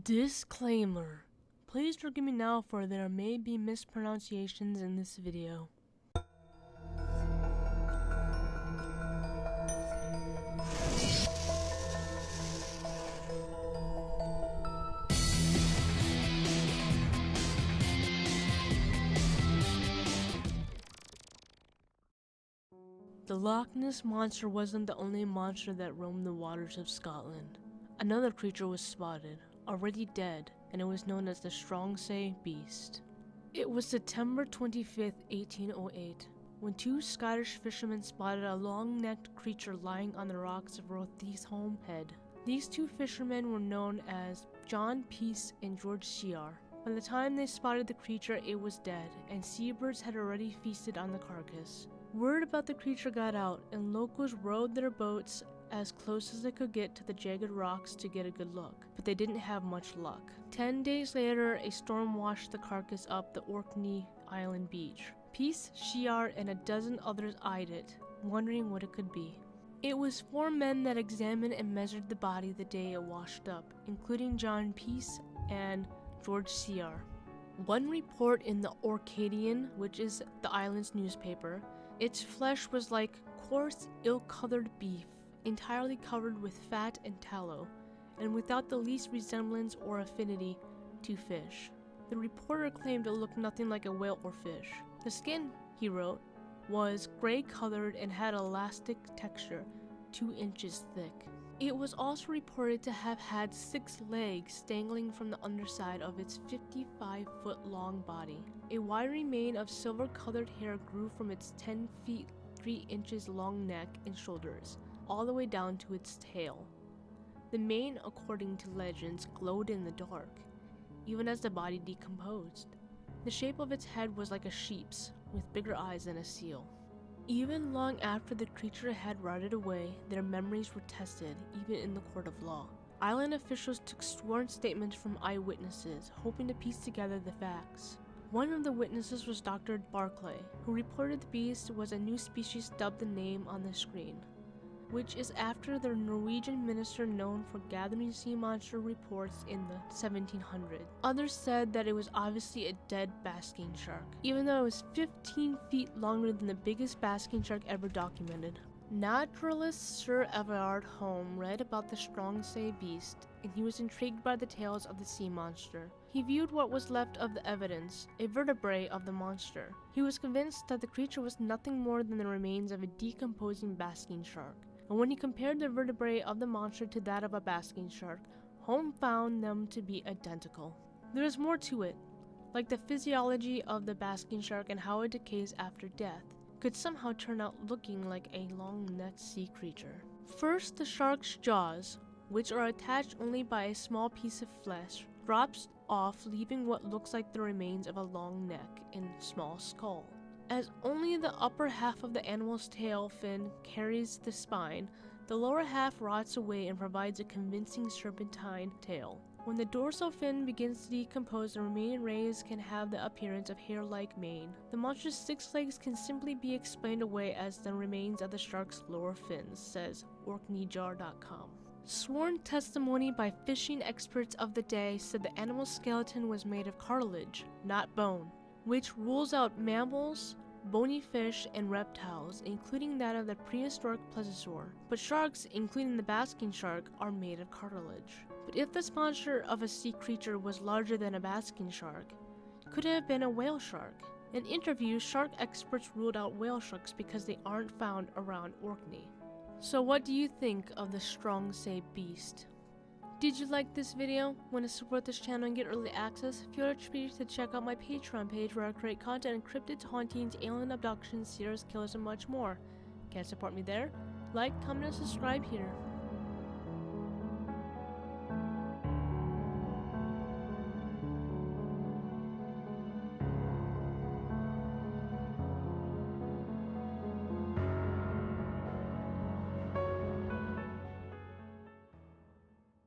Disclaimer. Please forgive me now for there may be mispronunciations in this video. The Loch Ness Monster wasn't the only monster that roamed the waters of Scotland. Another creature was spotted, already dead, and it was known as the Stronsay beast. It was September 25th, 1808, when two Scottish fishermen spotted a long-necked creature lying on the rocks of Rothisholme Head. These two fishermen were known as John Peace and George Ciar. By the time they spotted the creature, it was dead, and seabirds had already feasted on the carcass. Word about the creature got out, and locals rowed their boats as close as they could get to the jagged rocks to get a good look, but they didn't have much luck. 10 days later, a storm washed the carcass up the Orkney Island beach. Peace, Ciar, and a dozen others eyed it, wondering what it could be. It was 4 men that examined and measured the body the day it washed up, including John Peace and George Ciar. One report in the Orcadian, which is the island's newspaper, its flesh was like coarse, ill-colored beef, entirely covered with fat and tallow, and without the least resemblance or affinity to fish. The reporter claimed it looked nothing like a whale or fish. The skin, he wrote, was gray-colored and had elastic texture, 2 inches thick. It was also reported to have had 6 legs dangling from the underside of its 55-foot-long body. A wiry mane of silver-colored hair grew from its 10 feet 3 inches long neck and shoulders, all the way down to its tail. The mane, according to legends, glowed in the dark, even as the body decomposed. The shape of its head was like a sheep's, with bigger eyes than a seal. Even long after the creature had rotted away, their memories were tested, even in the court of law. Island officials took sworn statements from eyewitnesses, hoping to piece together the facts. One of the witnesses was Dr. Barclay, who reported the beast was a new species dubbed the name on the screen, which is after the Norwegian minister known for gathering sea monster reports in the 1700s. Others said that it was obviously a dead basking shark, even though it was 15 feet longer than the biggest basking shark ever documented. Naturalist Sir Everard Home read about the Stronsay beast, and he was intrigued by the tales of the sea monster. He viewed what was left of the evidence, a vertebrae of the monster. He was convinced that the creature was nothing more than the remains of a decomposing basking shark. And when he compared the vertebrae of the monster to that of a basking shark, Holmes found them to be identical. There is more to it, like the physiology of the basking shark and how it decays after death, could somehow turn out looking like a long-necked sea creature. First, the shark's jaws, which are attached only by a small piece of flesh, drops off, leaving what looks like the remains of a long neck and small skull. As only the upper half of the animal's tail fin carries the spine, the lower half rots away and provides a convincing serpentine tail. When the dorsal fin begins to decompose, the remaining rays can have the appearance of hair-like mane. The monster's 6 legs can simply be explained away as the remains of the shark's lower fins, says Orkneyjar.com. Sworn testimony by fishing experts of the day said the animal's skeleton was made of cartilage, not bone, which rules out mammals, bony fish, and reptiles, including that of the prehistoric plesiosaur. But sharks, including the basking shark, are made of cartilage. But if this monster of a sea creature was larger than a basking shark, could it have been a whale shark? In interviews, shark experts ruled out whale sharks because they aren't found around Orkney. So what do you think of the Stronsay beast? Did you like this video? Want to support this channel and get early access? Feel free to check out my Patreon page where I create content on cryptids, hauntings, alien abductions, serial killers, and much more. Can't support me there? Like, comment, and subscribe here.